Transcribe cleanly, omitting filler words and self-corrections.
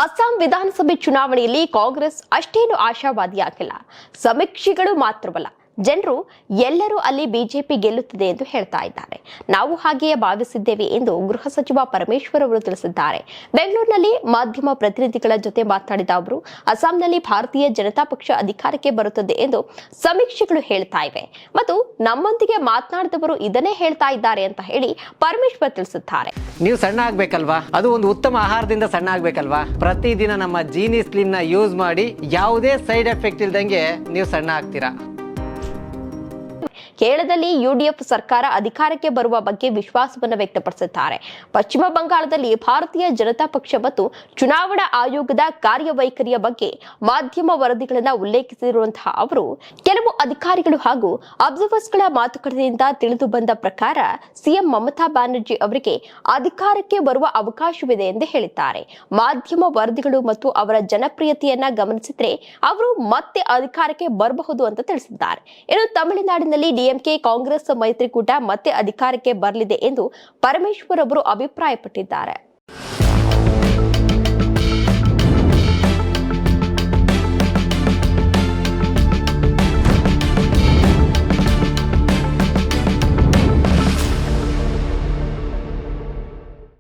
ಅಸ್ಸಾಂ ವಿಧಾನಸಭೆ ಚುನಾವಣೆಯಲ್ಲಿ ಕಾಂಗ್ರೆಸ್ ಅಷ್ಟೇನು ಆಶಾವಾದಿಯಾಗಿಲ್ಲ. ಸಮೀಕ್ಷೆಗಳು ಮಾತ್ರವಲ್ಲ, ಜನರು ಎಲ್ಲರೂ ಅಲ್ಲಿ ಬಿಜೆಪಿ ಗೆಲ್ಲುತ್ತದೆ ಎಂದು ಹೇಳ್ತಾ ಇದ್ದಾರೆ. ನಾವು ಹಾಗೆಯೇ ಭಾವಿಸಿದ್ದೇವೆ ಎಂದು ಗೃಹ ಸಚಿವ ಪರಮೇಶ್ವರ್ ಅವರು ತಿಳಿಸಿದ್ದಾರೆ. ಬೆಂಗಳೂರಿನಲ್ಲಿ ಮಾಧ್ಯಮ ಪ್ರತಿನಿಧಿಗಳ ಜೊತೆ ಮಾತನಾಡಿದ ಅವರು, ಅಸ್ಸಾಂನಲ್ಲಿ ಭಾರತೀಯ ಜನತಾ ಪಕ್ಷ ಅಧಿಕಾರಕ್ಕೆ ಬರುತ್ತದೆ ಎಂದು ಸಮೀಕ್ಷೆಗಳು ಹೇಳ್ತಾ ಇವೆ ಮತ್ತು ನಮ್ಮೊಂದಿಗೆ ಮಾತನಾಡಿದವರು ಇದನ್ನೇ ಹೇಳ್ತಾ ಇದ್ದಾರೆ ಅಂತ ಹೇಳಿ ಪರಮೇಶ್ವರ್ ತಿಳಿಸಿದ್ದಾರೆ. ನೀವು ಸಣ್ಣ ಆಗ್ಬೇಕಲ್ವಾ? ಅದು ಒಂದು ಉತ್ತಮ ಆಹಾರದಿಂದ ಸಣ್ಣ ಆಗ್ಬೇಕಲ್ವಾ? ಪ್ರತಿದಿನ ನಮ್ಮ ಜೀನಿ ಸ್ಲಿಮ್ ನ ಯೂಸ್ ಮಾಡಿ ಯಾವುದೇ ಸೈಡ್ ಎಫೆಕ್ಟ್ ಇಲ್ದಂಗೆ ನೀವು ಸಣ್ಣ ಆಗ್ತೀರಾ. ಕೇರಳದಲ್ಲಿ ಯುಡಿಎಫ್ ಸರ್ಕಾರ ಅಧಿಕಾರಕ್ಕೆ ಬರುವ ಬಗ್ಗೆ ವಿಶ್ವಾಸವನ್ನು ವ್ಯಕ್ತಪಡಿಸಿದ್ದಾರೆ. ಪಶ್ಚಿಮ ಬಂಗಾಳದಲ್ಲಿ ಭಾರತೀಯ ಜನತಾ ಪಕ್ಷ ಮತ್ತು ಚುನಾವಣಾ ಆಯೋಗದ ಕಾರ್ಯವೈಖರಿಯ ಬಗ್ಗೆ ಮಾಧ್ಯಮ ವರದಿಗಳನ್ನು ಉಲ್ಲೇಖಿಸಿರುವಂತಹ ಅವರು, ಕೆಲವು ಅಧಿಕಾರಿಗಳು ಹಾಗೂ ಅಬ್ಸರ್ವರ್ಸ್ಗಳ ಮಾತುಕತೆಯಿಂದ ತಿಳಿದು ಬಂದ ಪ್ರಕಾರ ಸಿಎಂ ಮಮತಾ ಬ್ಯಾನರ್ಜಿ ಅವರಿಗೆ ಅಧಿಕಾರಕ್ಕೆ ಬರುವ ಅವಕಾಶವಿದೆ ಎಂದು ಹೇಳಿದ್ದಾರೆ. ಮಾಧ್ಯಮ ವರದಿಗಳು ಮತ್ತು ಅವರ ಜನಪ್ರಿಯತೆಯನ್ನ ಗಮನಿಸಿದ್ರೆ ಅವರು ಮತ್ತೆ ಅಧಿಕಾರಕ್ಕೆ ಬರಬಹುದು ಅಂತ ತಿಳಿಸಿದ್ದಾರೆ. ಇನ್ನು ತಮಿಳುನಾಡಿನಲ್ಲಿ ಡಿಎಂಕೆ ಕಾಂಗ್ರೆಸ್ ಮೈತ್ರಿಕೂಟ ಮತ್ತೆ ಅಧಿಕಾರಕ್ಕೆ ಬರಲಿದೆ ಎಂದು ಪರಮೇಶ್ವರ್ ಅವರು ಅಭಿಪ್ರಾಯಪಟ್ಟಿದ್ದಾರೆ.